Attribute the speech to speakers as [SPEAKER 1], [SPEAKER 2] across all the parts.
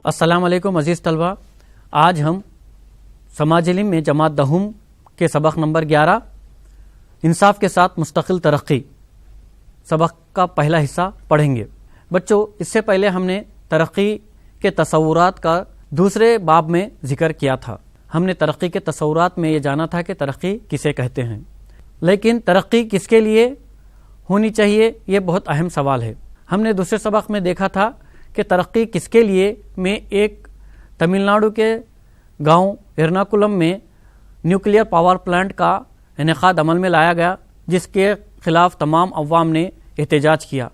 [SPEAKER 1] السلام علیکم عزیز طلبہ، آج ہم سماج علم میں جماعت دہم کے سبق نمبر 11 انصاف کے ساتھ مستقل ترقی سبق کا پہلا حصہ پڑھیں گے۔ بچوں، اس سے پہلے ہم نے ترقی کے تصورات کا دوسرے باب میں ذکر کیا تھا۔ ہم نے ترقی کے تصورات میں یہ جانا تھا کہ ترقی کسے کہتے ہیں، لیکن ترقی کس کے لیے ہونی چاہیے یہ بہت اہم سوال ہے۔ ہم نے دوسرے سبق میں دیکھا تھا کہ ترقی کس کے لیے میں ایک تمل ناڈو کے گاؤں ایرناکولم میں نیوکلیئر پاور پلانٹ کا انعقاد عمل میں لایا گیا، جس کے خلاف تمام عوام نے احتجاج کیا۔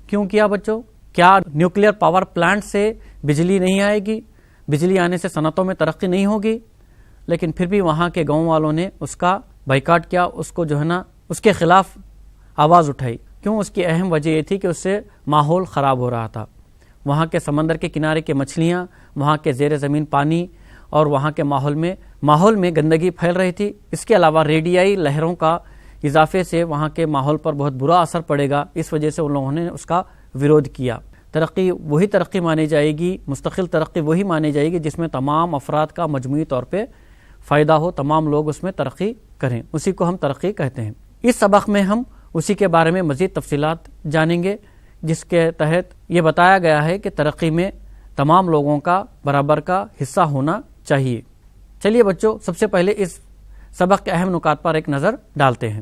[SPEAKER 1] کیوں کیا بچوں؟ کیا نیوکلیئر پاور پلانٹ سے بجلی نہیں آئے گی؟ بجلی آنے سے صنعتوں میں ترقی نہیں ہوگی؟ لیکن پھر بھی وہاں کے گاؤں والوں نے اس کا بائیکاٹ کیا، اس کو اس کے خلاف آواز اٹھائی۔ کیوں؟ اس کی اہم وجہ یہ تھی کہ اس سے ماحول خراب ہو رہا تھا۔ وہاں کے سمندر کے کنارے کے مچھلیاں، وہاں کے زیر زمین پانی اور وہاں کے ماحول میں گندگی پھیل رہی تھی۔ اس کے علاوہ ریڈیائی لہروں کا اضافے سے وہاں کے ماحول پر بہت برا اثر پڑے گا، اس وجہ سے ان لوگوں نے اس کا ویرودھ کیا۔ ترقی وہی ترقی مانی جائے گی، مستقل ترقی وہی مانی جائے گی جس میں تمام افراد کا مجموعی طور پہ فائدہ ہو، تمام لوگ اس میں ترقی کریں، اسی کو ہم ترقی کہتے ہیں۔ اس سبق میں ہم اسی کے بارے میں مزید تفصیلات جانیں گے، جس کے تحت یہ بتایا گیا ہے کہ ترقی میں تمام لوگوں کا برابر کا حصہ ہونا چاہیے۔ چلیے بچوں، سب سے پہلے اس سبق کے اہم نکات پر ایک نظر ڈالتے ہیں۔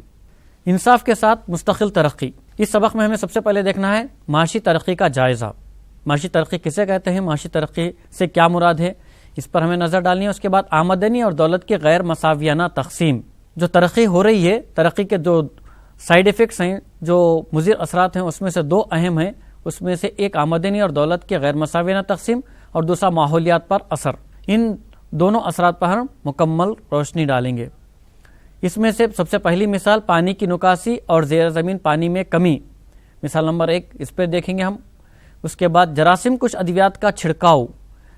[SPEAKER 1] انصاف کے ساتھ مستقل ترقی، اس سبق میں ہمیں سب سے پہلے دیکھنا ہے معاشی ترقی کا جائزہ۔ معاشی ترقی کسے کہتے ہیں؟ معاشی ترقی سے کیا مراد ہے، اس پر ہمیں نظر ڈالنی ہے۔ اس کے بعد آمدنی اور دولت کی غیر مساویانہ تقسیم۔ جو ترقی ہو رہی ہے، ترقی کے جو سائیڈ ایفیکٹس ہیں، جو مضر اثرات ہیں، اس میں سے دو اہم ہیں۔ اس میں سے ایک آمدنی اور دولت کی غیر مساویانہ تقسیم اور دوسرا ماحولیات پر اثر۔ ان دونوں اثرات پر ہم مکمل روشنی ڈالیں گے۔ اس میں سے سب سے پہلی مثال پانی کی نکاسی اور زیر زمین پانی میں کمی، مثال نمبر 1 اس پہ دیکھیں گے ہم۔ اس کے بعد جراثیم کش ادویات کا چھڑکاؤ،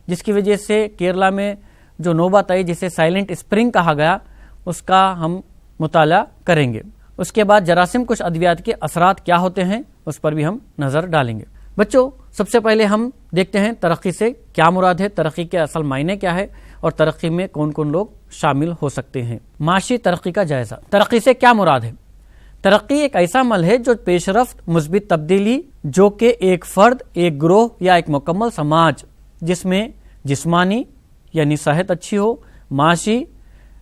[SPEAKER 1] جس کی وجہ سے کیرلا میں جو نوبت آئی جسے سائلنٹ اسپرنگ کہا گیا، اس کا ہم مطالعہ کریں گے۔ اس کے بعد جراثیم کش ادویات کے اثرات کیا ہوتے ہیں، اس پر بھی ہم نظر ڈالیں گے۔ بچوں، سب سے پہلے ہم دیکھتے ہیں ترقی سے کیا مراد ہے، ترقی کے اصل معنی کیا ہے اور ترقی میں کون کون لوگ شامل ہو سکتے ہیں۔ معاشی ترقی کا جائزہ۔ ترقی سے کیا مراد ہے؟ ترقی ایک ایسا عمل ہے جو پیش رفت، مثبت تبدیلی، جو کہ ایک فرد، ایک گروہ یا ایک مکمل سماج جس میں جسمانی یعنی صحت اچھی ہو، معاشی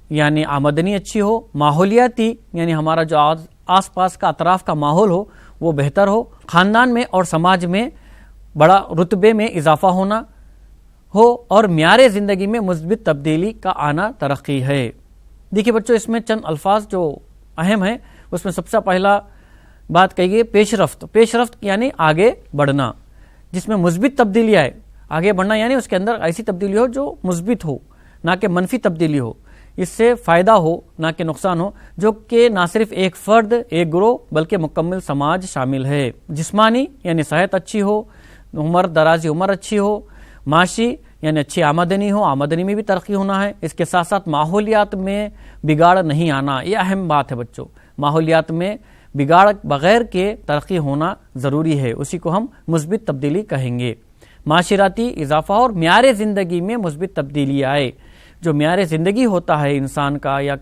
[SPEAKER 1] یعنی آمدنی اچھی ہو، ماحولیاتی یعنی ہمارا جو آس پاس کا اطراف کا ماحول ہو وہ بہتر ہو، خاندان میں اور سماج میں بڑا رتبے میں اضافہ ہونا ہو اور معیار زندگی میں مثبت تبدیلی کا آنا ترقی ہے۔ دیکھیے بچوں، اس میں چند الفاظ جو اہم ہیں، اس میں سب سے پہلا بات کہی گئی پیش رفت۔ پیش رفت یعنی آگے بڑھنا، جس میں مثبت تبدیلی آئے۔ آگے بڑھنا یعنی اس کے اندر ایسی تبدیلی ہو جو مثبت ہو، نہ کہ منفی تبدیلی ہو، اس سے فائدہ ہو نہ کہ نقصان ہو، جو کہ نہ صرف ایک فرد، ایک گروہ بلکہ مکمل سماج شامل ہے۔ جسمانی یعنی صحت اچھی ہو، درازی عمر اچھی ہو، معاشی یعنی اچھی آمدنی ہو، آمدنی میں بھی ترقی ہونا ہے۔ اس کے ساتھ ساتھ ماحولیات میں بگاڑ نہیں آنا، یہ اہم بات ہے بچوں۔ ماحولیات میں بگاڑ بغیر کے ترقی ہونا ضروری ہے، اسی کو ہم مثبت تبدیلی کہیں گے۔ معاشراتی اضافہ اور معیار زندگی میں مثبت تبدیلی آئے۔ جو معیار زندگی ہوتا ہے انسان کا یا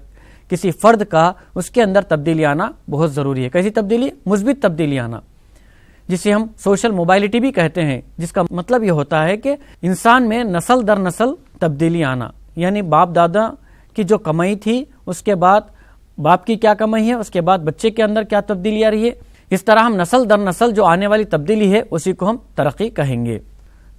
[SPEAKER 1] کسی فرد کا، اس کے اندر تبدیلی آنا بہت ضروری ہے۔ کیسی تبدیلی؟ مثبت تبدیلی آنا، جسے ہم سوشل موبائلٹی بھی کہتے ہیں، جس کا مطلب یہ ہوتا ہے کہ انسان میں نسل در نسل تبدیلی آنا، یعنی باپ دادا کی جو کمائی تھی، اس کے بعد باپ کی کیا کمائی ہے، اس کے بعد بچے کے اندر کیا تبدیلی آ رہی ہے۔ اس طرح ہم نسل در نسل جو آنے والی تبدیلی ہے، اسی کو ہم ترقی کہیں گے۔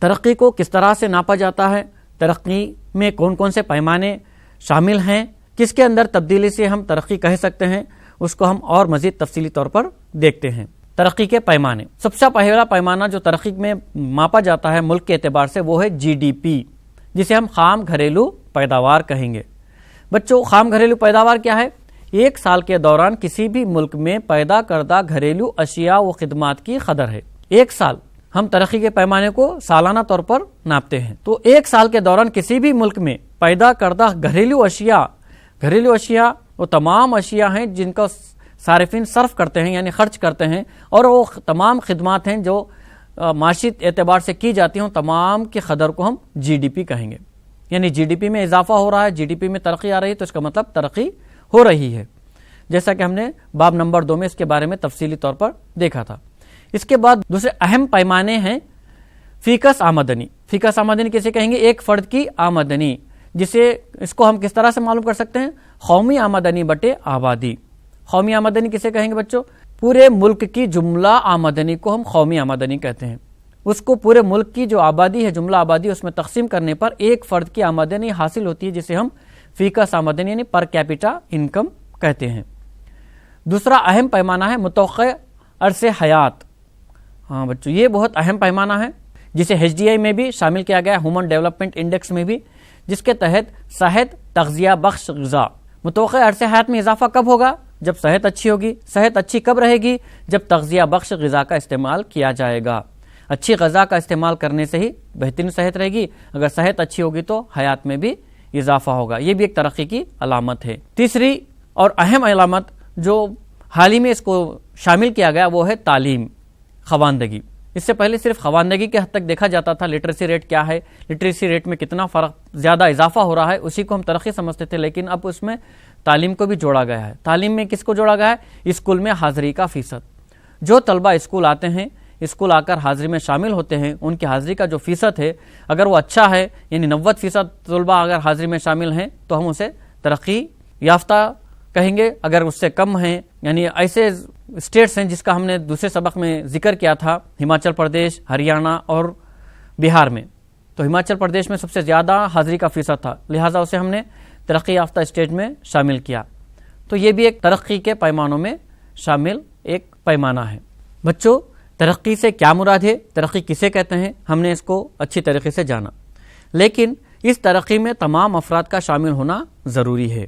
[SPEAKER 1] ترقی کو کس طرح سے ناپا جاتا ہے، ترقی میں کون کون سے پیمانے شامل ہیں، کس کے اندر تبدیلی سے ہم ترقی کہہ سکتے ہیں، اس کو ہم اور مزید تفصیلی طور پر دیکھتے ہیں۔ ترقی کے پیمانے، سب سے پہلا پیمانہ جو ترقی میں ماپا جاتا ہے ملک کے اعتبار سے، وہ ہے جی ڈی پی، جسے ہم خام گھریلو پیداوار کہیں گے۔ بچوں، خام گھریلو پیداوار کیا ہے؟ ایک سال کے دوران کسی بھی ملک میں پیدا کردہ گھریلو اشیاء و خدمات کی قدر ہے۔ ایک سال، ہم ترقی کے پیمانے کو سالانہ طور پر ناپتے ہیں، تو ایک سال کے دوران کسی بھی ملک میں پیدا کردہ گھریلو اشیاء وہ تمام اشیاء ہیں جن کا صارفین صرف کرتے ہیں یعنی خرچ کرتے ہیں، اور وہ تمام خدمات ہیں جو معاشی اعتبار سے کی جاتی ہیں تمام کی قدر کو ہم جی ڈی پی کہیں گے. یعنی جی ڈی پی میں اضافہ ہو رہا ہے, جی ڈی پی میں ترقی آ رہی ہے, تو اس کا مطلب ترقی ہو رہی ہے, جیسا کہ ہم نے باب نمبر 2 میں اس کے بارے میں تفصیلی طور پر دیکھا تھا. اس کے بعد دوسرے اہم پیمانے ہیں فیکس آمدنی. فیکس آمدنی کسے کہیں گے؟ ایک فرد کی آمدنی, جسے اس کو ہم کس طرح سے معلوم کر سکتے ہیں؟ قومی آمدنی بٹے آبادی. قومی آمدنی کسے کہیں گے بچوں؟ پورے ملک کی جملہ آمدنی کو ہم قومی آمدنی کہتے ہیں. اس کو پورے ملک کی جو آبادی ہے, جملہ آبادی, اس میں تقسیم کرنے پر ایک فرد کی آمدنی حاصل ہوتی ہے, جسے ہم فیکس آمدنی یعنی پر کیپیٹا انکم کہتے ہیں. دوسرا اہم پیمانہ ہے متوقع عرص حیات. ہاں بچوں, یہ بہت اہم پیمانہ ہے, جسے ایچ ڈی آئی میں بھی شامل کیا گیا ہے, ہیومن ڈیولپمنٹ انڈیکس میں بھی, جس کے تحت صحت تغذیہ بخش غذا. متوقع عرص حیات میں اضافہ کب ہوگا؟ جب صحت اچھی ہوگی. صحت اچھی کب رہے گی؟ جب تغذیہ بخش غذا کا استعمال کیا جائے گا. اچھی غذا کا استعمال کرنے سے ہی بہترین صحت رہے گی. اگر صحت اچھی ہوگی تو حیات میں بھی اضافہ ہوگا. یہ بھی ایک ترقی کی علامت ہے. تیسری اور اہم علامت جو حال ہی میں اس کو شامل کیا گیا وہ ہے تعلیم, خواندگی. اس سے پہلے صرف خواندگی کے حد تک دیکھا جاتا تھا, لٹریسی ریٹ کیا ہے, لٹریسی ریٹ میں کتنا فرق زیادہ اضافہ ہو رہا ہے, اسی کو ہم ترقی سمجھتے تھے. لیکن اب اس میں تعلیم کو بھی جوڑا گیا ہے. تعلیم میں کس کو جوڑا گیا ہے؟ اسکول میں حاضری کا فیصد. جو طلبہ اسکول آتے ہیں, اسکول آ کر حاضری میں شامل ہوتے ہیں, ان کی حاضری کا جو فیصد ہے اگر وہ اچھا ہے, یعنی 90% طلبہ اگر حاضری میں شامل ہیں تو ہم اسے ترقی یافتہ کہیں گے. اگر اس سے کم ہیں, یعنی ایسے اسٹیٹس ہیں جس کا ہم نے دوسرے سبق میں ذکر کیا تھا, ہماچل پردیش, ہریانہ اور بہار میں, تو ہماچل پردیش میں سب سے زیادہ حاضری کا فیصد تھا, لہٰذا اسے ہم نے ترقی یافتہ اسٹیٹ میں شامل کیا. تو یہ بھی ایک ترقی کے پیمانوں میں شامل ایک پیمانہ ہے. بچوں, ترقی سے کیا مراد ہے, ترقی کسے کہتے ہیں, ہم نے اس کو اچھی طریقے سے جانا. لیکن اس ترقی میں تمام افراد کا شامل ہونا ضروری ہے.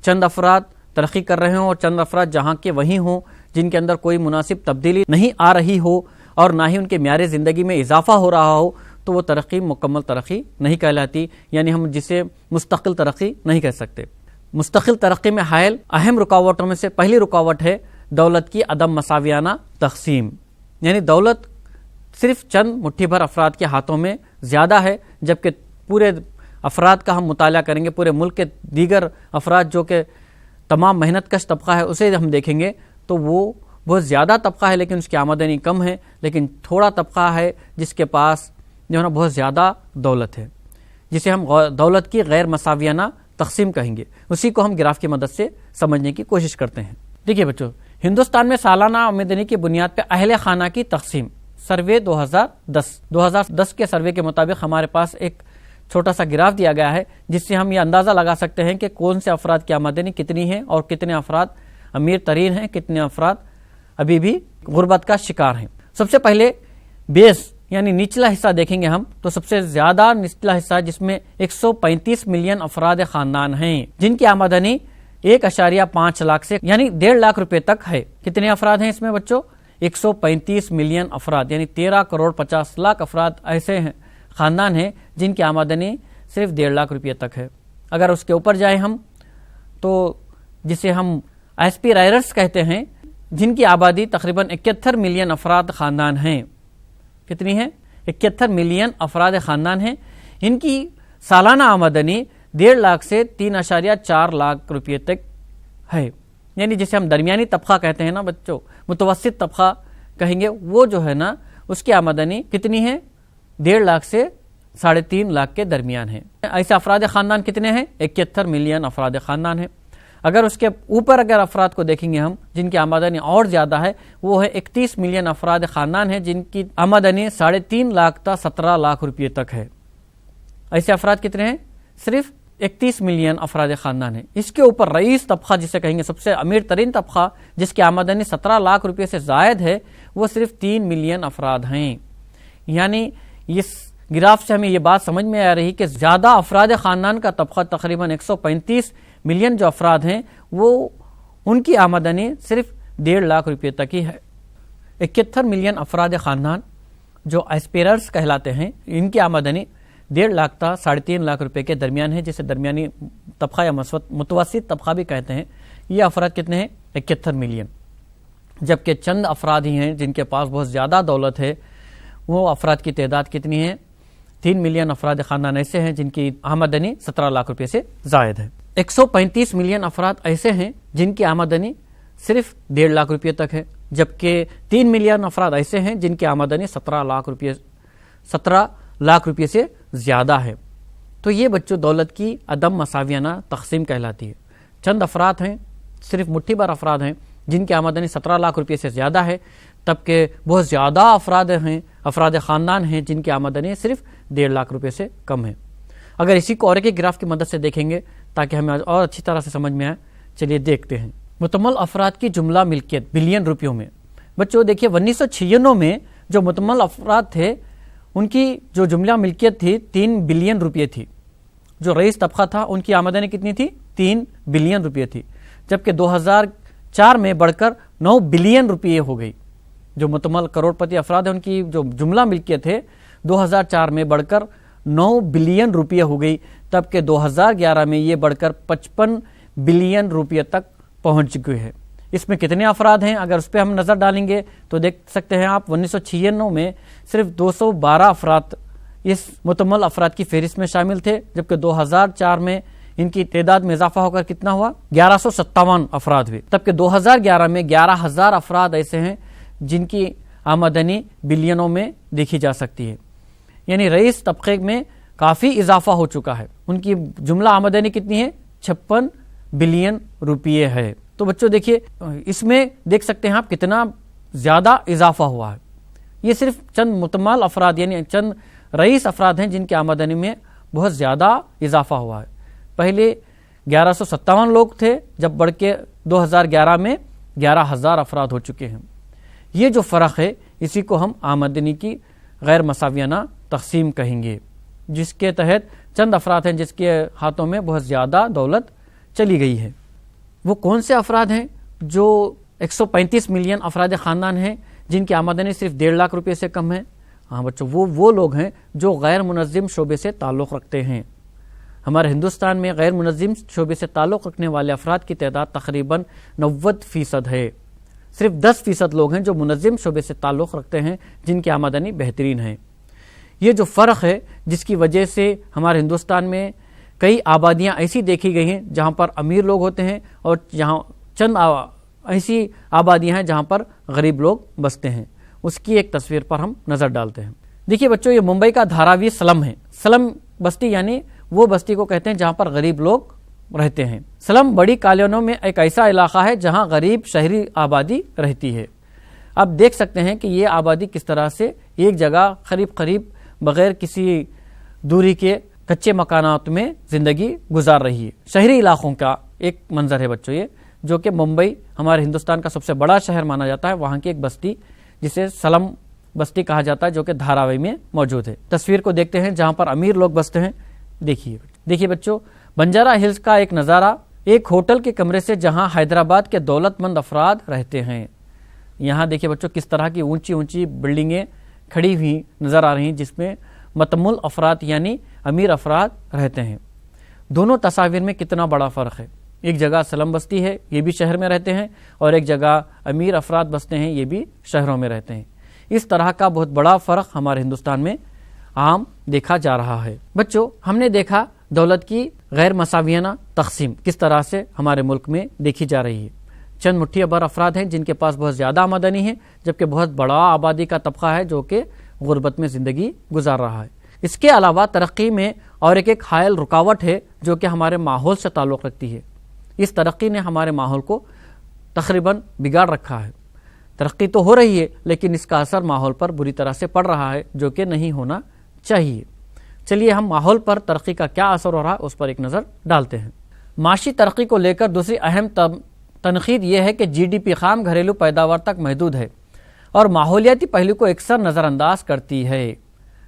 [SPEAKER 1] چند افراد ترقی کر رہے ہوں اور چند افراد جہاں کے وہیں ہوں, جن کے اندر کوئی مناسب تبدیلی نہیں آ رہی ہو اور نہ ہی ان کے معیار زندگی میں اضافہ ہو رہا ہو, تو وہ ترقی مکمل ترقی نہیں کہلاتی. یعنی ہم جسے مستقل ترقی نہیں کہہ سکتے. مستقل ترقی میں حائل اہم رکاوٹوں میں سے پہلی رکاوٹ ہے دولت کی عدم مساویانہ تقسیم. یعنی دولت صرف چند مٹھی بھر افراد کے ہاتھوں میں زیادہ ہے, جبکہ پورے افراد کا ہم مطالعہ کریں گے, پورے ملک کے دیگر افراد جو کہ تمام محنت کش طبقہ ہے اسے ہم دیکھیں گے تو وہ بہت زیادہ طبقہ ہے لیکن اس کی آمدنی کم ہے. لیکن تھوڑا طبقہ ہے جس کے پاس جو ہے نا بہت زیادہ دولت ہے, جسے ہم دولت کی غیر مساویانہ تقسیم کہیں گے. اسی کو ہم گراف کی مدد سے سمجھنے کی کوشش کرتے ہیں. دیکھیے بچوں, ہندوستان میں سالانہ آمدنی کی بنیاد پہ اہل خانہ کی تقسیم, سروے 2010 کے سروے کے مطابق ہمارے پاس ایک چھوٹا سا گراف دیا گیا ہے, جس سے ہم یہ اندازہ لگا سکتے ہیں کہ کون سے افراد کی آمدنی کتنی ہے اور کتنے افراد امیر ترین ہیں, کتنے افراد ابھی بھی غربت کا شکار ہیں. سب سے پہلے بیس یعنی نچلا حصہ دیکھیں گے ہم, تو سب سے زیادہ نچلا حصہ جس میں 135 ملین افراد خاندان ہیں جن کی آمدنی 1.5 لاکھ سے یعنی 1.5 لاکھ روپے تک ہے. کتنے افراد ہیں اس میں بچوں؟ 135 ملین افراد, یعنی 13 کروڑ 50 لاکھ افراد ایسے ہیں خاندان ہیں جن کی آمدنی صرف 1.5 لاکھ روپے تک ہے. اگر اس کے اوپر جائیں ہم تو جسے ہم ایسپیرائرز کہتے ہیں, جن کی آبادی تقریباً 71 ملین افراد خاندان ہیں. کتنی ہیں؟ 71 ملین افراد خاندان ہیں. ان کی سالانہ آمدنی 1.5 لاکھ سے 3.4 لاکھ روپے تک ہے. یعنی جسے ہم درمیانی طبقہ کہتے ہیں نا بچوں, متوسط طبقہ کہیں گے, وہ جو ہے نا اس کی آمدنی کتنی ہے؟ 1.5 لاکھ سے 3.5 لاکھ کے درمیان ہے. ایسے افراد خاندان کتنے ہیں؟ 71 ملین افراد خاندان ہیں. اگر اس کے اوپر اگر افراد کو دیکھیں گے ہم جن کی آمدنی اور زیادہ ہے, وہ ہے 31 ملین افراد خاندان ہیں جن کی آمدنی 3.5 لاکھ تا 17 لاکھ روپے تک ہے. ایسے افراد کتنے ہیں؟ صرف 31 ملین افراد خاندان ہیں. اس کے اوپر رئیس طبقہ جسے کہیں گے سب سے امیر ترین طبقہ, جس کی آمدنی 17 لاکھ روپے سے زائد ہے, وہ صرف 3 ملین افراد ہیں. یعنی اس گراف سے ہمیں یہ بات سمجھ میں آ رہی کہ زیادہ افراد خاندان کا طبقہ تقریباً 135 ملین جو افراد ہیں وہ ان کی آمدنی صرف 1.5 لاکھ روپے تک ہی ہے. 71 ملین افراد خاندان جو ایسپیررز کہلاتے ہیں, ان کی آمدنی 1.5 لاکھ تا 3.5 لاکھ روپے کے درمیان ہے, جسے درمیانی طبقہ یا متوسط طبقہ بھی کہتے ہیں. یہ افراد کتنے ہیں؟ 71 ملین. جبکہ چند افراد ہی ہیں جن کے پاس بہت زیادہ دولت ہے, وہ افراد کی تعداد کتنی ہے؟ 3 ملین افراد خاندان ایسے ہیں جن کی آمدنی 17 لاکھ روپے سے زائد ہے۔ 135 ملین افراد ایسے ہیں جن کی آمدنی صرف 1.5 لاکھ روپے تک ہے، جبکہ 3 ملین افراد ایسے ہیں جن کی آمدنی 17 لاکھ روپے سے زیادہ ہے۔ تو یہ بچوں دولت کی عدم مساویانہ تقسیم کہلاتی ہے۔ چند افراد ہیں، صرف مٹھی بھر افراد ہیں جن کی آمدنی 17 لاکھ روپے سے زیادہ ہے، تب کہ بہت زیادہ افراد خاندان ہیں جن کی آمدنی صرف 1.5 لاکھ روپے سے کم ہے۔ اگر اسی کو اور ایک گراف کی مدد سے دیکھیں گے تاکہ ہمیں اور اچھی طرح سے سمجھ میں آئے، چلیے دیکھتے ہیں۔ مکمل افراد کی جملہ ملکیت بلین روپیوں میں۔ بچوں دیکھیے 1996 میں جو مکمل افراد تھے ان کی جو جملہ ملکیت تھی 3 بلین روپے تھی۔ جو رئیس طبقہ تھا ان کی آمدنی کتنی تھی؟ 3 بلین روپے تھی، جبکہ 2004 میں بڑھ کر 9 بلین روپے ہو گئی۔ جو مکمل کروڑ پتی افراد ہیں ان کی جو جملہ ملکیت ہے 2004 میں بڑھ کر 9 بلین روپے ہو گئی، تب کہ 2011 میں یہ بڑھ کر 55 بلین روپے تک پہنچ گئے ہے۔ اس میں کتنے افراد ہیں اگر اس پہ ہم نظر ڈالیں گے تو دیکھ سکتے ہیں آپ 1996 میں صرف 212 افراد اس مکمل افراد کی فہرست میں شامل تھے، جبکہ 2004 میں ان کی تعداد میں اضافہ ہو کر کتنا ہوا؟ 1157 افراد ہوئے، تب کہ 2011 میں 11,000 افراد ایسے ہیں جن کی آمدنی بلینوں میں دیکھی جا سکتی ہے۔ یعنی رئیس طبقے میں کافی اضافہ ہو چکا ہے، ان کی جملہ آمدنی کتنی ہے؟ 56 بلین روپیے ہے۔ تو بچوں دیکھیے اس میں دیکھ سکتے ہیں آپ کتنا زیادہ اضافہ ہوا ہے۔ یہ صرف چند مکمل افراد یعنی چند رئیس افراد ہیں جن کی آمدنی میں بہت زیادہ اضافہ ہوا ہے۔ پہلے 1157 لوگ تھے، جب بڑھ کے 2011 میں 11,000 افراد ہو چکے ہیں۔ یہ جو فرق ہے اسی کو ہم آمدنی کی غیر مساویانہ تقسیم کہیں گے، جس کے تحت چند افراد ہیں جس کے ہاتھوں میں بہت زیادہ دولت چلی گئی ہے۔ وہ کون سے افراد ہیں؟ جو 135 ملین افراد خاندان ہیں جن کی آمدنی صرف 1.5 لاکھ روپے سے کم ہے۔ ہاں بچوں، وہ لوگ ہیں جو غیر منظم شعبے سے تعلق رکھتے ہیں۔ ہمارے ہندوستان میں غیر منظم شعبے سے تعلق رکھنے والے افراد کی تعداد تقریباً 90% ہے۔ صرف 10% لوگ ہیں جو منظم شعبے سے تعلق رکھتے ہیں جن کی آمدنی بہترین ہے۔ یہ جو فرق ہے جس کی وجہ سے ہمارے ہندوستان میں کئی آبادیاں ایسی دیکھی گئی ہیں جہاں پر امیر لوگ ہوتے ہیں اور جہاں چند ایسی آبادیاں ہیں جہاں پر غریب لوگ بستے ہیں، اس کی ایک تصویر پر ہم نظر ڈالتے ہیں۔ دیکھیے بچوں، یہ ممبئی کا دھاراوی سلم ہے۔ سلم بستی یعنی وہ بستی کو کہتے ہیں جہاں پر غریب لوگ رہتے ہیں۔ سلم بڑی کالونیوں میں ایک ایسا علاقہ ہے جہاں غریب شہری آبادی رہتی ہے۔ آپ دیکھ سکتے ہیں کہ یہ آبادی کس طرح سے ایک جگہ قریب بغیر کسی دوری کے کچے مکانات میں زندگی گزار رہی ہے۔ شہری علاقوں کا ایک منظر ہے بچوں یہ، جو کہ ممبئی ہمارے ہندوستان کا سب سے بڑا شہر مانا جاتا ہے، وہاں کی ایک بستی جسے سلم بستی کہا جاتا ہے جو کہ دھاراوی میں موجود ہے۔ تصویر کو دیکھتے ہیں جہاں پر امیر لوگ بستے ہیں۔ دیکھیے بچوں، بنجارہ ہلز کا ایک نظارہ ایک ہوٹل کے کمرے سے جہاں حیدرآباد کے دولت مند افراد رہتے ہیں۔ یہاں دیکھیے بچوں کس طرح کی اونچی بلڈنگیں کھڑی ہوئی نظر آ رہی ہیں جس میں متمول افراد یعنی امیر افراد رہتے ہیں۔ دونوں تصاویر میں کتنا بڑا فرق ہے۔ ایک جگہ سلم بستی ہے، یہ بھی شہر میں رہتے ہیں، اور ایک جگہ امیر افراد بستے ہیں، یہ بھی شہروں میں رہتے ہیں۔ اس طرح کا بہت بڑا فرق ہمارے ہندوستان میں عام دیکھا جا رہا ہے۔ بچوں، ہم نے دیکھا دولت کی غیر مساویانہ تقسیم کس طرح سے ہمارے ملک میں دیکھی جا رہی ہے۔ چند مٹھی بھر افراد ہیں جن کے پاس بہت زیادہ آمدنی ہے، جبکہ بہت بڑا آبادی کا طبقہ ہے جو کہ غربت میں زندگی گزار رہا ہے۔ اس کے علاوہ ترقی میں اور ایک حائل رکاوٹ ہے جو کہ ہمارے ماحول سے تعلق رکھتی ہے۔ اس ترقی نے ہمارے ماحول کو تقریباً بگاڑ رکھا ہے۔ ترقی تو ہو رہی ہے لیکن اس کا اثر ماحول پر بری طرح سے پڑ رہا ہے جو کہ نہیں ہونا چاہیے۔ چلیے ہم ماحول پر ترقی کا کیا اثر ہو رہا ہے اس پر ایک نظر ڈالتے ہیں۔ معاشی ترقی کو لے کر دوسری اہم تنقید یہ ہے کہ GDP خام گھریلو پیداوار تک محدود ہے اور ماحولیاتی پہلو کو اکثر نظر انداز کرتی ہے۔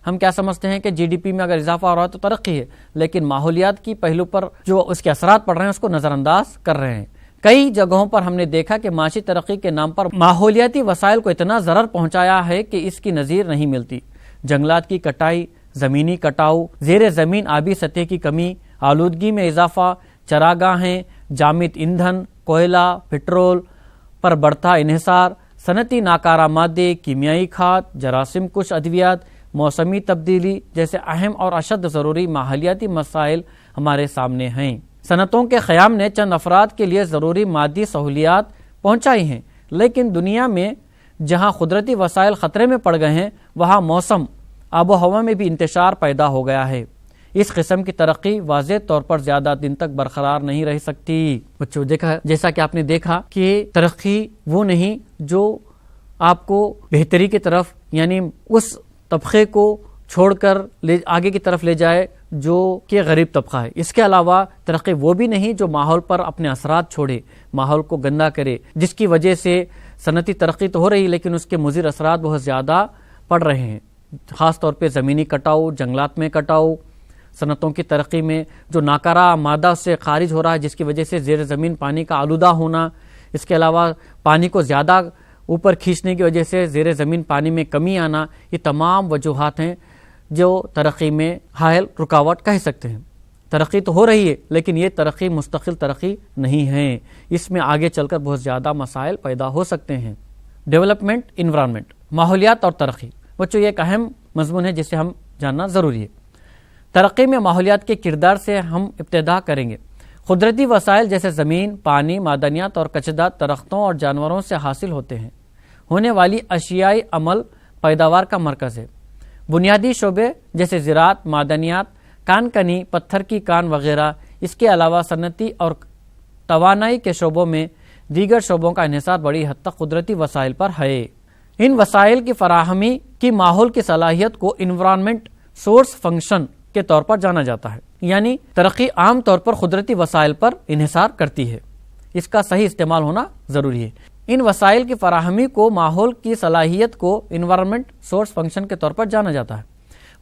[SPEAKER 1] ہم کیا سمجھتے ہیں کہ GDP میں اگر اضافہ ہو رہا ہے تو ترقی ہے، لیکن ماحولیات کی پہلو پر جو اس کے اثرات پڑ رہے ہیں اس کو نظر انداز کر رہے ہیں۔ کئی جگہوں پر ہم نے دیکھا کہ معاشی ترقی کے نام پر ماحولیاتی وسائل کو اتنا ضرر پہنچایا ہے کہ اس کی نظیر نہیں ملتی۔ جنگلات کی کٹائی، زمینی کٹاؤ، زیر زمین آبی سطح کی کمی، آلودگی میں اضافہ، چراگاہیں، جامد ایندھن، کوئلہ، پٹرول پر بڑھتا انحصار، صنعتی ناکارہ مادے، کیمیائی کھاد، جراثیم کش ادویات، موسمی تبدیلی جیسے اہم اور اشد ضروری ماحولیاتی مسائل ہمارے سامنے ہیں۔ صنعتوں کے قیام نے چند افراد کے لیے ضروری مادی سہولیات پہنچائی ہیں، لیکن دنیا میں جہاں قدرتی وسائل خطرے میں پڑ گئے ہیں، وہاں موسم، آب و ہوا میں بھی انتشار پیدا ہو گیا ہے۔ اس قسم کی ترقی واضح طور پر زیادہ دن تک برقرار نہیں رہ سکتی۔ بچوں دیکھا، جیسا کہ آپ نے دیکھا کہ ترقی وہ نہیں جو آپ کو بہتری کی طرف، یعنی اس طبقے کو چھوڑ کر آگے کی طرف لے جائے جو کہ غریب طبقہ ہے۔ اس کے علاوہ ترقی وہ بھی نہیں جو ماحول پر اپنے اثرات چھوڑے، ماحول کو گندا کرے، جس کی وجہ سے صنعتی ترقی تو ہو رہی لیکن اس کے مضر اثرات بہت زیادہ پڑ رہے ہیں، خاص طور پہ زمینی کٹاؤ، جنگلات میں کٹاؤ، صنعتوں کی ترقی میں جو ناکارہ مادہ سے خارج ہو رہا ہے جس کی وجہ سے زیر زمین پانی کا آلودہ ہونا، اس کے علاوہ پانی کو زیادہ اوپر کھینچنے کی وجہ سے زیر زمین پانی میں کمی آنا، یہ تمام وجوہات ہیں جو ترقی میں حائل رکاوٹ کہہ سکتے ہیں۔ ترقی تو ہو رہی ہے لیکن یہ ترقی مستقل ترقی نہیں ہے، اس میں آگے چل کر بہت زیادہ مسائل پیدا ہو سکتے ہیں۔ ڈیولپمنٹ، انوائرمنٹ، ماحولیات اور ترقی، بچوں یہ ایک اہم مضمون ہے جسے ہم جاننا ضروری ہے۔ ترقی میں ماحولیات کے کردار سے ہم ابتدا کریں گے۔ قدرتی وسائل جیسے زمین، پانی، معدنیات اور کچدات درختوں اور جانوروں سے حاصل ہوتے ہیں۔ ہونے والی اشیائی عمل پیداوار کا مرکز ہے۔ بنیادی شعبے جیسے زراعت، معدنیات، کان کنی، پتھر کی کان وغیرہ، اس کے علاوہ صنعتی اور توانائی کے شعبوں میں دیگر شعبوں کا انحصار بڑی حد تک قدرتی وسائل پر ہے۔ ان وسائل کی فراہمی کی ماحول کی صلاحیت کو انوائرمنٹ سورس فنکشن کے طور پر جانا جاتا ہے، یعنی ترقی عام طور پر قدرتی وسائل پر انحصار کرتی ہے، اس کا صحیح استعمال ہونا ضروری ہے۔ ان وسائل کی فراہمی کو ماحول کی صلاحیت کو انوائرمنٹ سورس فنکشن کے طور پر جانا جاتا ہے۔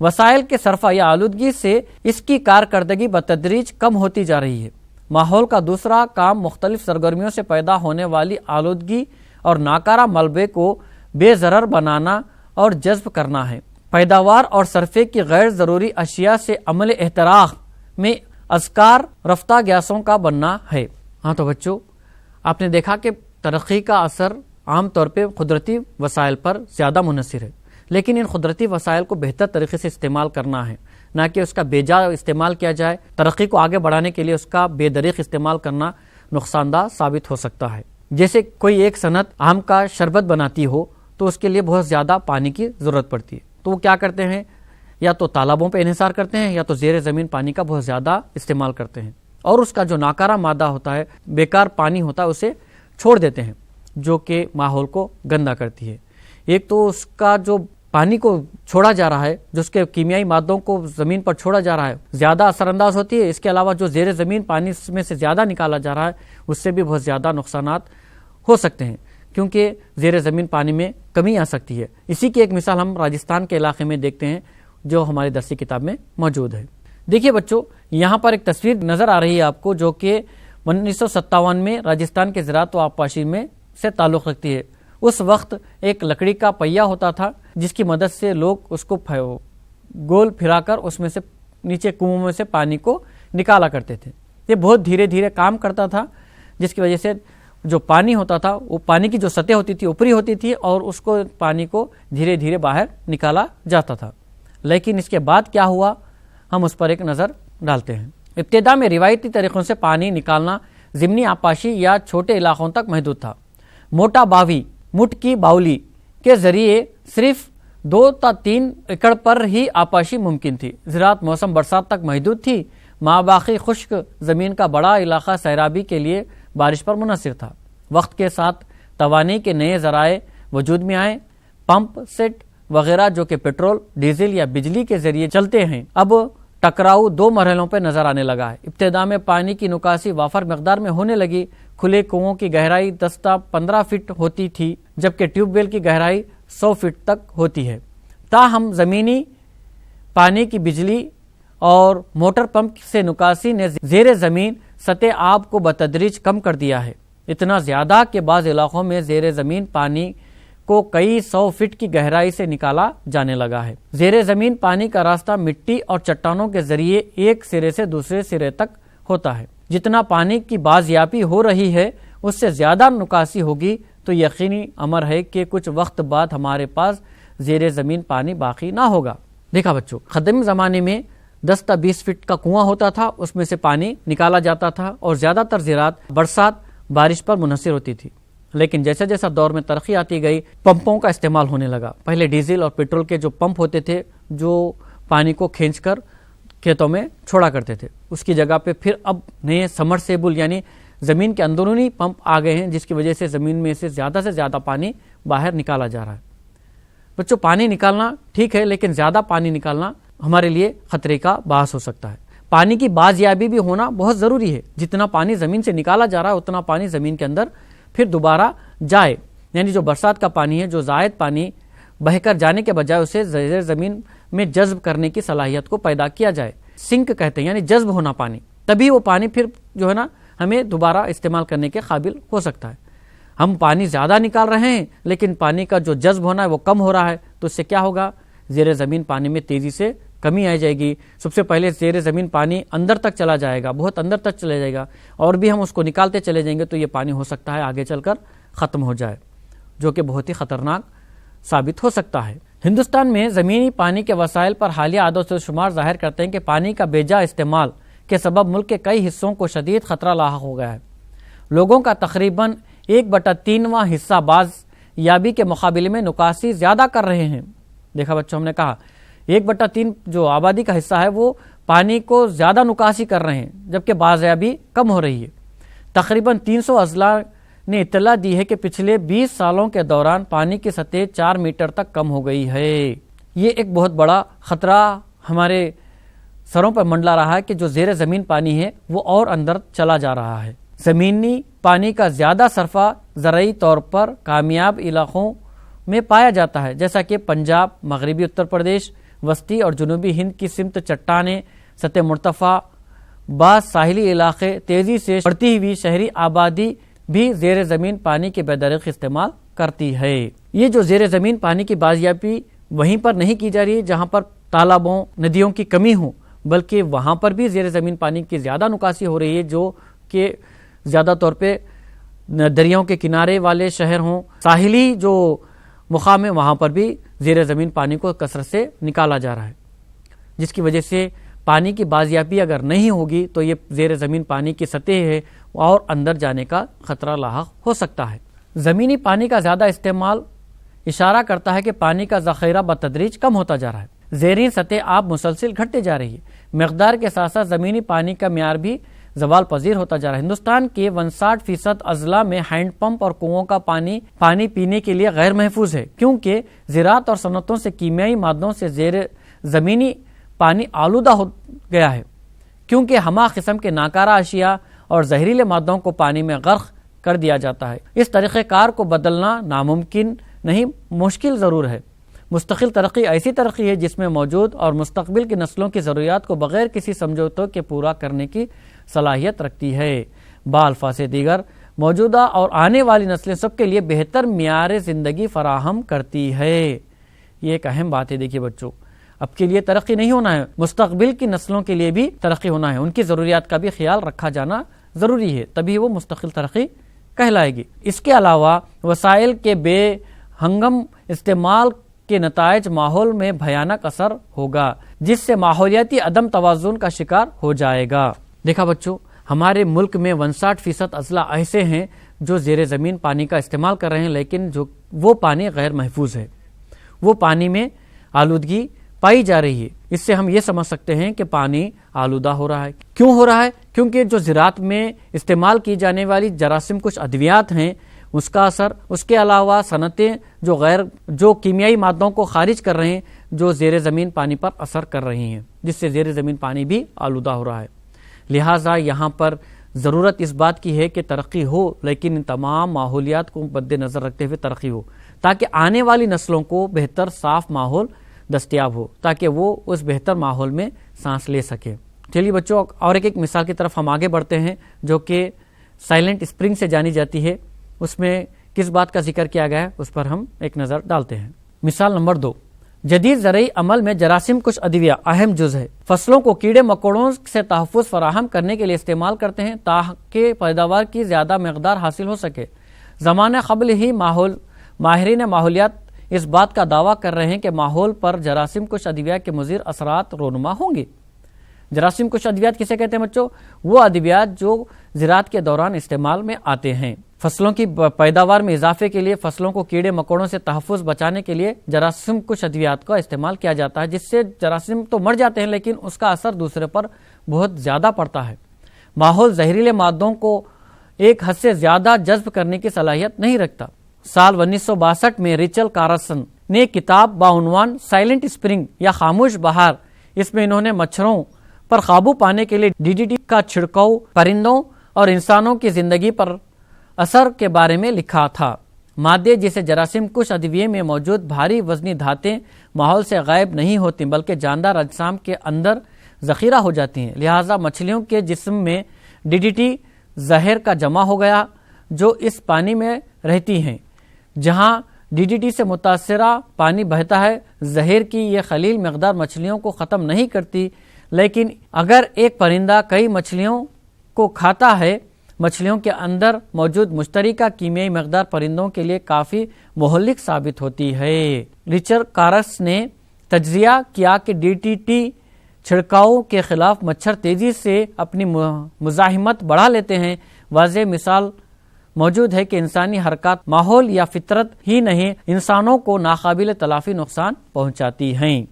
[SPEAKER 1] وسائل کے صرفہ یا آلودگی سے اس کی کارکردگی بتدریج کم ہوتی جا رہی ہے۔ ماحول کا دوسرا کام مختلف سرگرمیوں سے پیدا ہونے والی آلودگی اور ناکارہ ملبے کو بے ضرر بنانا اور جذب کرنا ہے۔ پیداوار اور صرفے کی غیر ضروری اشیاء سے عمل احتراق میں اذکار رفتہ گیسوں کا بننا ہے۔ ہاں تو بچوں آپ نے دیکھا کہ ترقی کا اثر عام طور پہ قدرتی وسائل پر زیادہ منحصر ہے، لیکن ان قدرتی وسائل کو بہتر طریقے سے استعمال کرنا ہے، نہ کہ اس کا بے جا استعمال کیا جائے۔ ترقی کو آگے بڑھانے کے لیے اس کا بے دریغ استعمال کرنا نقصان دہ ثابت ہو سکتا ہے۔ جیسے کوئی ایک صنعت آم کا شربت بناتی ہو تو اس کے لیے بہت زیادہ پانی کی ضرورت پڑتی ہے، تو وہ کیا کرتے ہیں، یا تو تالابوں پہ انحصار کرتے ہیں یا تو زیر زمین پانی کا بہت زیادہ استعمال کرتے ہیں، اور اس کا جو ناکارہ مادہ ہوتا ہے، بیکار پانی ہوتا ہے، اسے چھوڑ دیتے ہیں، جو کہ ماحول کو گندا کرتی ہے۔ ایک تو اس کا جو پانی کو چھوڑا جا رہا ہے، جو اس کے کیمیائی مادوں کو زمین پر چھوڑا جا رہا ہے، زیادہ اثر انداز ہوتی ہے۔ اس کے علاوہ جو زیر زمین پانی میں سے زیادہ نکالا جا رہا ہے، اس سے بھی بہت زیادہ نقصانات ہو سکتے ہیں، کیونکہ زیر زمین پانی میں کمی آ سکتی ہے۔ اسی کی ایک مثال ہم راجستھان کے علاقے میں دیکھتے ہیں جو ہماری درسی کتاب میں موجود ہے۔ دیکھیے بچوں، یہاں پر ایک تصویر نظر آ رہی ہے آپ کو، جو کہ 1957 میں راجستھان کے زراعت و آبپاشی میں سے تعلق رکھتی ہے۔ اس وقت ایک لکڑی کا پہیا ہوتا تھا جس کی مدد سے لوگ اس کو گول پھرا کر اس میں سے نیچے کنووں میں سے پانی کو نکالا کرتے تھے۔ یہ بہت دھیرے دھیرے کام کرتا تھا، جس کی وجہ سے جو پانی ہوتا تھا، وہ پانی کی جو سطح ہوتی تھی اوپری ہوتی تھی، اور اس کو پانی کو دھیرے دھیرے باہر نکالا جاتا تھا۔ لیکن اس کے بعد کیا ہوا، ہم اس پر ایک نظر ڈالتے ہیں۔ ابتدا میں روایتی طریقوں سے پانی نکالنا ضمنی آبپاشی یا چھوٹے علاقوں تک محدود تھا۔ موٹا باوی، مٹ کی باولی کے ذریعے صرف 2 تا 3 ایکڑ پر ہی آبپاشی ممکن تھی۔ زراعت موسم برسات تک محدود تھی۔ ماباقی خشک زمین کا بڑا علاقہ سیرابی کے لیے بارش پر منحصر تھا۔ وقت کے ساتھ توانائی کے نئے ذرائع وجود میں آئے، پمپ سیٹ وغیرہ جو کہ پیٹرول، ڈیزل یا بجلی کے ذریعے چلتے ہیں۔ اب ٹکراؤ 2 مرحلوں پہ نظر آنے لگا ہے۔ ابتدا میں پانی کی نکاسی وافر مقدار میں ہونے لگی۔ کھلے کنووں کی گہرائی 10 تا 15 فٹ ہوتی تھی، جبکہ ٹیوب ویل کی گہرائی 100 فٹ تک ہوتی ہے۔ تاہم زمینی پانی کی بجلی اور موٹر پمپ سے نکاسی نے زیر زمین سطح آب کو بتدریج کم کر دیا ہے، اتنا زیادہ کہ بعض علاقوں میں زیر زمین پانی کو کئی 100 فٹ کی گہرائی سے نکالا جانے لگا ہے۔ زیر زمین پانی کا راستہ مٹی اور چٹانوں کے ذریعے ایک سرے سے دوسرے سرے تک ہوتا ہے۔ جتنا پانی کی بازیابی ہو رہی ہے، اس سے زیادہ نکاسی ہوگی تو یقینی امر ہے کہ کچھ وقت بعد ہمارے پاس زیر زمین پانی باقی نہ ہوگا۔ دیکھا بچوں، قدیم زمانے میں 10 تا 20 فٹ کا کنواں ہوتا تھا، اس میں سے پانی نکالا جاتا تھا اور زیادہ تر زراعت برسات بارش پر منحصر ہوتی تھی۔ لیکن جیسا جیسا دور میں ترقی آتی گئی، پمپوں کا استعمال ہونے لگا۔ پہلے ڈیزل اور پیٹرول کے جو پمپ ہوتے تھے جو پانی کو کھینچ کر کھیتوں میں چھوڑا کرتے تھے، اس کی جگہ پہ پھر اب نئے سمرسیبل یعنی زمین کے اندرونی پمپ آ گئے ہیں، جس کی وجہ سے زمین میں سے زیادہ پانی باہر نکالا جا رہا ہے۔ بچوں، پانی نکالنا ٹھیک ہے، لیکن زیادہ پانی نکالنا ہمارے لیے خطرے کا باعث ہو سکتا ہے۔ پانی کی بازیابی بھی ہونا بہت ضروری ہے۔ جتنا پانی زمین سے نکالا جا رہا ہے اتنا پانی زمین کے اندر پھر دوبارہ جائے، یعنی جو برسات کا پانی ہے، جو زائد پانی بہہ کر جانے کے بجائے اسے زیر زمین میں جذب کرنے کی صلاحیت کو پیدا کیا جائے۔ سنک کہتے ہیں، یعنی جذب ہونا پانی، تبھی وہ پانی پھر جو ہے نا ہمیں دوبارہ استعمال کرنے کے قابل ہو سکتا ہے۔ ہم پانی زیادہ نکال رہے ہیں لیکن پانی کا جو جذب ہونا ہے وہ کم ہو رہا ہے، تو اس سے کیا ہوگا؟ زیر زمین پانی میں تیزی سے کمی آ جائے گی۔ سب سے پہلے زیر زمین پانی اندر تک چلا جائے گا، بہت اندر تک چلا جائے گا، اور بھی ہم اس کو نکالتے چلے جائیں گے تو یہ پانی ہو سکتا ہے آگے چل کر ختم ہو جائے، جو کہ بہت ہی خطرناک ثابت ہو سکتا ہے۔ ہندوستان میں زمینی پانی کے وسائل پر حالیہ اعداد و شمار ظاہر کرتے ہیں کہ پانی کا بے جا استعمال کے سبب ملک کے کئی حصوں کو شدید خطرہ لاحق ہو گیا ہے۔ لوگوں کا تقریباً 1/3واں حصہ باز یابی کے مقابلے میں نکاسی زیادہ کر رہے ہیں۔ دیکھا بچوں، ہم نے کہا 1/3 جو آبادی کا حصہ ہے وہ پانی کو زیادہ نکاسی کر رہے ہیں، جبکہ بازیابی کم ہو رہی ہے۔ تقریباً 300 اضلاع نے اطلاع دی ہے کہ پچھلے 20 سالوں کے دوران پانی کی سطح 4 میٹر تک کم ہو گئی ہے۔ یہ ایک بہت بڑا خطرہ ہمارے سروں پر منڈلا رہا ہے کہ جو زیر زمین پانی ہے وہ اور اندر چلا جا رہا ہے۔ زمینی پانی کا زیادہ صرفہ زرعی طور پر کامیاب علاقوں میں پایا جاتا ہے، جیسا کہ پنجاب، مغربی اتر پردیش، وسطی اور جنوبی ہند کی سمت چٹانیں، سطح مرتفع، بعض ساحلی علاقے، تیزی سے بڑھتی ہوئی شہری آبادی بھی زیر زمین پانی کے بے دریغ استعمال کرتی ہے۔ یہ جو زیر زمین پانی کی بازیابی وہیں پر نہیں کی جا رہی ہے جہاں پر تالابوں، ندیوں کی کمی ہو، بلکہ وہاں پر بھی زیر زمین پانی کی زیادہ نکاسی ہو رہی ہے، جو کہ زیادہ طور پہ دریاؤں کے کنارے والے شہر ہوں، ساحلی جو مقام ہے وہاں پر بھی زیر زمین پانی کو کثرت سے نکالا جا رہا ہے، جس کی وجہ سے پانی کی بازیابی اگر نہیں ہوگی تو یہ زیر زمین پانی کی سطح ہے اور اندر جانے کا خطرہ لاحق ہو سکتا ہے۔ زمینی پانی کا زیادہ استعمال اشارہ کرتا ہے کہ پانی کا ذخیرہ بتدریج کم ہوتا جا رہا ہے۔ زیرین سطح آب مسلسل گھٹتے جا رہی ہے، مقدار کے ساتھ ساتھ زمینی پانی کا معیار بھی زوال پذیر ہوتا جا رہا ہے۔ ہندوستان کے 59% اضلاع میں ہینڈ پمپ اور کنووں کا پانی پینے کے لیے غیر محفوظ ہے، کیونکہ زراعت اور صنعتوں سے کیمیائی مادوں سے زیر زمینی پانی آلودہ ہو گیا ہے، کیونکہ ہمہ قسم کے ناکارہ اشیاء اور زہریلے مادوں کو پانی میں غرق کر دیا جاتا ہے۔ اس طریقہ کار کو بدلنا ناممکن نہیں، مشکل ضرور ہے۔ مستقل ترقی ایسی ترقی ہے جس میں موجود اور مستقبل کی نسلوں کی ضروریات کو بغیر کسی سمجھوتوں کے پورا کرنے کی صلاحیت رکھتی ہے۔ بالفاظ دیگر، موجودہ اور آنے والی نسلیں سب کے لیے بہتر معیار زندگی فراہم کرتی ہے۔ یہ ایک اہم بات ہے۔ دیکھیے بچوں، اب کے لیے ترقی نہیں ہونا ہے، مستقبل کی نسلوں کے لیے بھی ترقی ہونا ہے، ان کی ضروریات کا بھی خیال رکھا جانا ضروری ہے، تبھی وہ مستقل ترقی کہلائے گی۔ اس کے علاوہ وسائل کے بے ہنگم استعمال کے نتائج ماحول میں بھیانک اثر ہوگا، جس سے ماحولیاتی عدم توازن کا شکار ہو جائے گا۔ دیکھا بچوں، ہمارے ملک میں 59% اضلاع ایسے ہیں جو زیر زمین پانی کا استعمال کر رہے ہیں، لیکن جو وہ پانی غیر محفوظ ہے، وہ پانی میں آلودگی پائی جا رہی ہے۔ اس سے ہم یہ سمجھ سکتے ہیں کہ پانی آلودہ ہو رہا ہے۔ کیوں ہو رہا ہے؟ کیونکہ جو زراعت میں استعمال کی جانے والی جراثیم کچھ ادویات ہیں، اس کا اثر، اس کے علاوہ صنعتیں جو کیمیائی مادوں کو خارج کر رہے ہیں، جو زیر زمین پانی پر اثر کر رہی ہیں، جس سے زیر زمین پانی بھی آلودہ ہو رہا ہے۔ لہٰذا یہاں پر ضرورت اس بات کی ہے کہ ترقی ہو، لیکن ان تمام ماحولیات کو مد نظر رکھتے ہوئے ترقی ہو، تاکہ آنے والی نسلوں کو بہتر صاف ماحول دستیاب ہو، تاکہ وہ اس بہتر ماحول میں سانس لے سکیں۔ چلیے بچوں، اور ایک مثال کی طرف ہم آگے بڑھتے ہیں جو کہ سائلنٹ اسپرنگ سے جانی جاتی ہے۔ اس میں کس بات کا ذکر کیا گیا ہے اس پر ہم ایک نظر ڈالتے ہیں۔ مثال نمبر 2، جدید زرعی عمل میں جراثیم کچھ ادویہ اہم جز ہے، فصلوں کو کیڑے مکوڑوں سے تحفظ فراہم کرنے کے لیے استعمال کرتے ہیں تاکہ پیداوار کی زیادہ مقدار حاصل ہو سکے۔ زمانہ قبل ہی ماہرین ماحولیات اس بات کا دعویٰ کر رہے ہیں کہ ماحول پر جراثیم کش ادویات کے مضر اثرات رونما ہوں گے۔ جراثیم کش ادویات کسے کہتے ہیں بچوں؟ وہ ادویات جو زراعت کے دوران استعمال میں آتے ہیں۔ فصلوں کی پیداوار میں اضافے کے لیے، فصلوں کو کیڑے مکوڑوں سے تحفظ بچانے کے لیے جراثیم کش ادویات کا استعمال کیا جاتا ہے، جس سے جراثیم تو مر جاتے ہیں لیکن اس کا اثر دوسرے پر بہت زیادہ پڑتا ہے۔ ماحول زہریلے مادوں کو ایک حد سے زیادہ جذب کرنے کی صلاحیت نہیں رکھتا۔ سال 1962 میں ریچل کارسن نے کتاب بعنوان سائلنٹ اسپرنگ یا خاموش بہار، اس میں انہوں نے مچھروں پر قابو پانے کے لیے DDT کا چھڑکاؤ پرندوں اور انسانوں کی زندگی پر اثر کے بارے میں لکھا تھا۔ مادے جسے جراثیم کش ادویے میں موجود بھاری وزنی دھاتیں ماحول سے غائب نہیں ہوتی بلکہ جاندار اجسام کے اندر ذخیرہ ہو جاتی ہیں، لہٰذا مچھلیوں کے جسم میں DDT زہر کا جمع ہو گیا جو اس پانی میں رہتی ہیں۔ جہاں DDT سے متاثرہ پانی بہتا ہے، زہر کی یہ خلیل مقدار مچھلیوں کو ختم نہیں کرتی، لیکن اگر ایک پرندہ کئی مچھلیوں کو کھاتا ہے، مچھلیوں کے اندر موجود مشترکہ کیمیائی مقدار پرندوں کے لیے کافی مہلک ثابت ہوتی ہے۔ ریچل کارس نے تجزیہ کیا کہ DDT چھڑکاؤ کے خلاف مچھر تیزی سے اپنی مزاحمت بڑھا لیتے ہیں۔ واضح مثال موجود ہے کہ انسانی حرکات ماحول یا فطرت ہی نہیں، انسانوں کو ناقابل تلافی نقصان پہنچاتی ہیں۔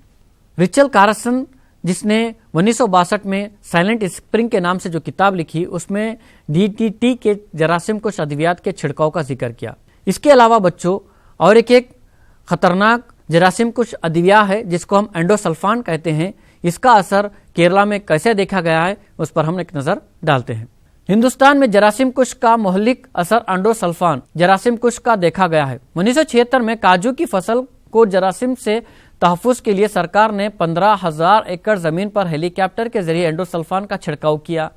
[SPEAKER 1] ریچل کارسن جس نے 1962 میں سائلنٹ اسپرنگ کے نام سے جو کتاب لکھی، اس میں DDT کے جراثیم کش ادویات کے چھڑکاؤ کا ذکر کیا۔ اس کے علاوہ بچوں اور ایک خطرناک جراثیم کش ادویہ ہے جس کو ہم انڈوسلفان کہتے ہیں، اس کا اثر کیرلا میں کیسے دیکھا گیا ہے اس پر ہم ایک نظر ڈالتے ہیں۔ ہندوستان میں جراثیم کش کا مہلک اثر انڈوسلفان جراثیم کش کا دیکھا گیا ہے۔ 1976 میں کاجو کی فصل کو جراثیم سے تحفظ کے لیے سرکار نے 15,000 ایکڑ زمین پر ہیلی کاپٹر کے ذریعے انڈوسلفان کا چھڑکاؤ کیا۔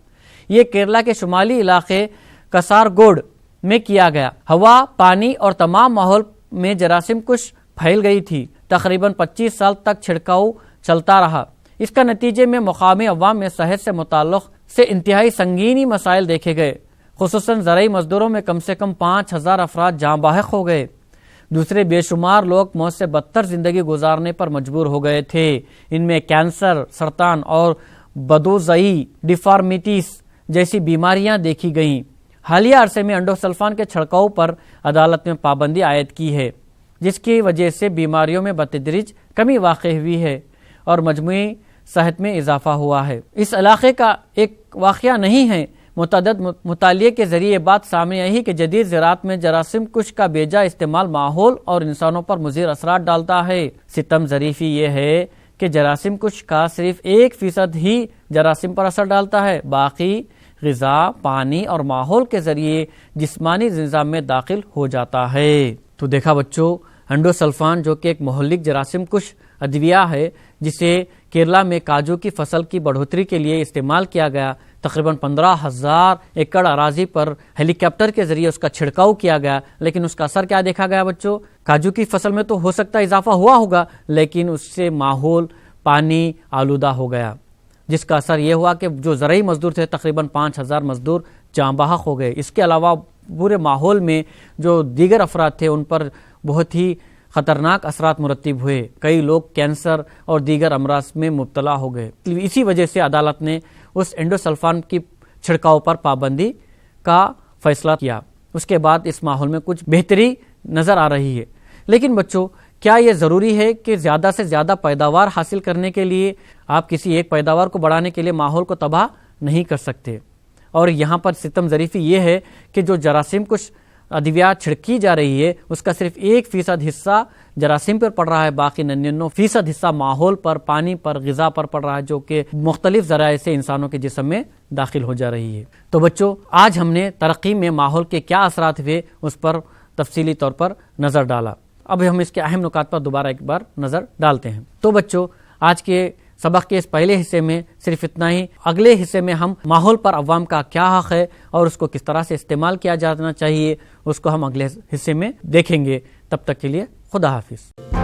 [SPEAKER 1] یہ کیرلا کے شمالی علاقے کسارگوڈ میں کیا گیا۔ ہوا، پانی اور تمام ماحول میں جراثیم کش پھیل گئی تھی۔ تقریباً 25 سال تک چھڑکاؤ چلتا رہا۔ اس کا نتیجے میں مقامی عوام میں صحت سے متعلق سے انتہائی سنگینی مسائل دیکھے گئے، خصوصاً زرعی مزدوروں میں کم سے کم 5,000 افراد جاں بحق ہو گئے۔ دوسرے بے شمار لوگ موت سے بدتر زندگی گزارنے پر مجبور ہو گئے تھے۔ ان میں کینسر، سرطان اور بدوزئی ڈیفارمیٹیز جیسی بیماریاں دیکھی گئیں۔ حالیہ عرصے میں انڈوسلفان کے چھڑکاؤ پر عدالت میں پابندی عائد کی ہے، جس کی وجہ سے بیماریوں میں بتدریج کمی واقع ہوئی ہے اور مجموعی صحت میں اضافہ ہوا ہے۔ اس علاقے کا ایک واقعہ نہیں ہے، متعدد مطالعے کے ذریعے بات سامنے آئی کہ جدید زراعت میں جراثیم کش کا بے جا استعمال ماحول اور انسانوں پر مضر اثرات ڈالتا ہے۔ ستم ظریفی یہ ہے کہ جراثیم کش کا صرف 1% ہی جراثیم پر اثر ڈالتا ہے، باقی غذا، پانی اور ماحول کے ذریعے جسمانی نظام میں داخل ہو جاتا ہے۔ تو دیکھا بچوں، انڈوسلفان جو کہ ایک مہلک جراثیم کش ادویہ ہے جسے کیرلا میں کاجو کی فصل کی بڑھوتری کے لیے استعمال کیا گیا، تقریباً 15,000 ایکڑ اراضی پر ہیلی کاپٹر کے ذریعے اس کا چھڑکاؤ کیا گیا، لیکن اس کا اثر کیا دیکھا گیا بچوں؟ کاجو کی فصل میں تو ہو سکتا ہے اضافہ ہوا ہوگا، لیکن اس سے ماحول، پانی آلودہ ہو گیا، جس کا اثر یہ ہوا کہ جو زرعی مزدور تھے تقریباً 5,000 مزدور جاں بحق ہو گئے۔ اس کے علاوہ پورے ماحول میں جو دیگر افراد تھے ان پر بہت ہی خطرناک اثرات مرتب ہوئے، کئی لوگ کینسر اور دیگر امراض میں مبتلا ہو گئے۔ اسی وجہ سے عدالت نے اس انڈوسلفان کی چھڑکاؤ پر پابندی کا فیصلہ کیا۔ اس کے بعد اس ماحول میں کچھ بہتری نظر آ رہی ہے، لیکن بچوں کیا یہ ضروری ہے کہ زیادہ سے زیادہ پیداوار حاصل کرنے کے لیے آپ کسی ایک پیداوار کو بڑھانے کے لیے ماحول کو تباہ نہیں کر سکتے؟ اور یہاں پر ستم ظریفی یہ ہے کہ جو جراثیم کش ادویات چھڑکی جا رہی ہے اس کا صرف 1% حصہ جراثیم پر پڑ رہا ہے، باقی 99% حصہ ماحول پر، پانی پر، غذا پر پڑ رہا ہے، جو کہ مختلف ذرائع سے انسانوں کے جسم میں داخل ہو جا رہی ہے۔ تو بچوں آج ہم نے ترقی میں ماحول کے کیا اثرات ہوئے اس پر تفصیلی طور پر نظر ڈالا۔ اب ہم اس کے اہم نکات پر دوبارہ ایک بار نظر ڈالتے ہیں۔ تو بچوں آج کے سبق کے اس پہلے حصے میں صرف اتنا ہی۔ اگلے حصے میں ہم ماحول پر عوام کا کیا حق ہے اور اس کو کس طرح سے استعمال کیا جانا چاہیے اس کو ہم اگلے حصے میں دیکھیں گے۔ تب تک کے لیے خدا حافظ۔